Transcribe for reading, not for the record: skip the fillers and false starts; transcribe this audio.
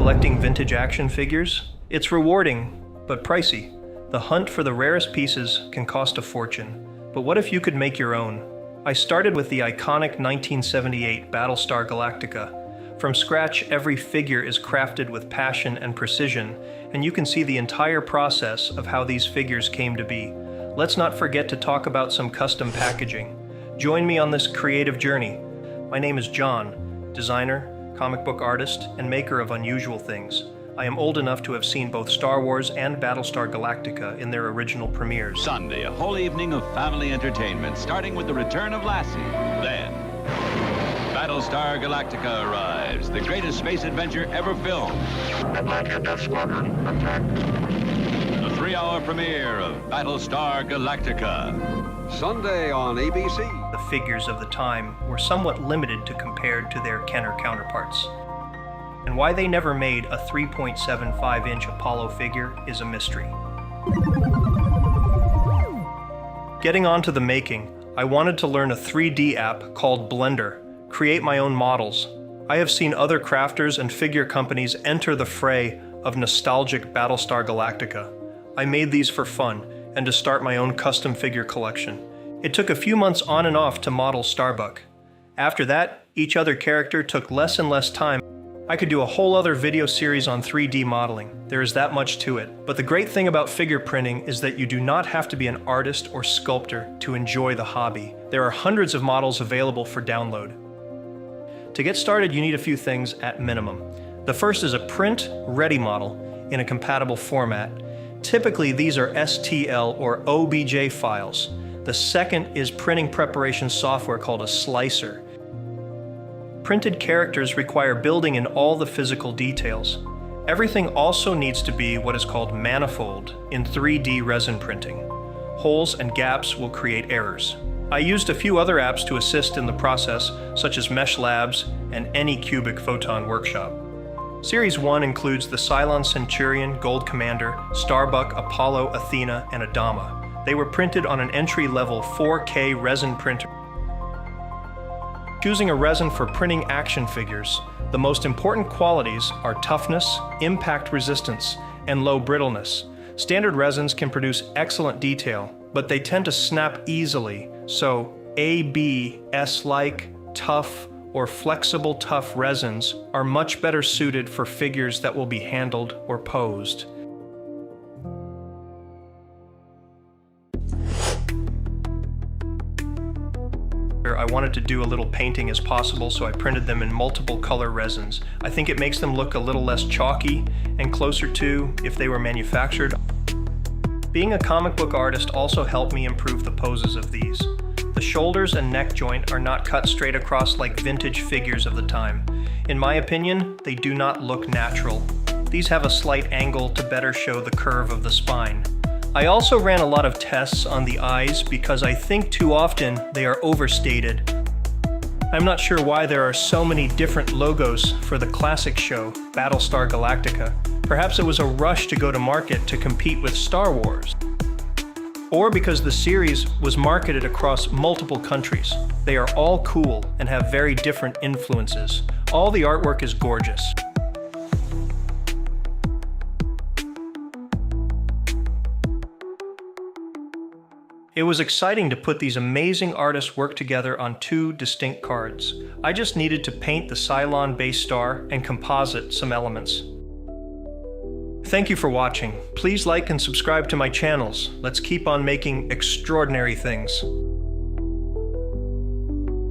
collecting vintage action figures? It's rewarding, but pricey. The hunt for the rarest pieces can cost a fortune. But what if you could make your own? I started with the iconic 1978 Battlestar Galactica. From scratch, every figure is crafted with passion and precision, and you can see the entire process of how these figures came to be. Let's not forget to talk about some custom packaging. Join me on this creative journey. My name is John, designer, comic book artist, and maker of unusual things. I am old enough to have seen both Star Wars and Battlestar Galactica in their original premieres. Sunday, a whole evening of family entertainment, starting with the return of Lassie. Then, Battlestar Galactica arrives, the greatest space adventure ever filmed. Atlantean Death Squadron, attack. The 3-hour premiere of Battlestar Galactica. Sunday on ABC. The figures of the time were somewhat limited to compared to their Kenner counterparts. And why they never made a 3.75-inch Apollo figure is a mystery. Getting on to the making, I wanted to learn a 3D app called Blender, create my own models. I have seen other crafters and figure companies enter the fray of nostalgic Battlestar Galactica. I made these for fun and to start my own custom figure collection. It took a few months on and off to model Starbuck. After that, each other character took less and less time. I could do a whole other video series on 3D modeling. There is that much to it. But the great thing about figure printing is that you do not have to be an artist or sculptor to enjoy the hobby. There are hundreds of models available for download. To get started, you need a few things at minimum. The first is a print-ready model in a compatible format. Typically, these are STL or OBJ files. The second is printing preparation software called a slicer. Printed characters require building in all the physical details. Everything also needs to be what is called manifold in 3D resin printing. Holes and gaps will create errors. I used a few other apps to assist in the process, such as Mesh Labs and Anycubic Photon Workshop. Series 1 includes the Cylon Centurion, Gold Commander, Starbuck, Apollo, Athena, and Adama. They were printed on an entry-level 4K resin printer. Choosing a resin for printing action figures, the most important qualities are toughness, impact resistance, and low brittleness. Standard resins can produce excellent detail, but they tend to snap easily, so ABS-like, tough, or flexible tough resins are much better suited for figures that will be handled or posed. I wanted to do a little painting as possible, so I printed them in multiple color resins. I think it makes them look a little less chalky and closer to if they were manufactured. Being a comic book artist also helped me improve the poses of these. The shoulders and neck joint are not cut straight across like vintage figures of the time. In my opinion, they do not look natural. These have a slight angle to better show the curve of the spine. I also ran a lot of tests on the eyes because I think too often they are overstated. I'm not sure why there are so many different logos for the classic show, Battlestar Galactica. Perhaps it was a rush to go to market to compete with Star Wars. Or because the series was marketed across multiple countries. They are all cool and have very different influences. All the artwork is gorgeous. It was exciting to put these amazing artists' work together on 2 distinct cards. I just needed to paint the Cylon base star and composite some elements. Thank you for watching. Please like and subscribe to my channels. Let's keep on making extraordinary things.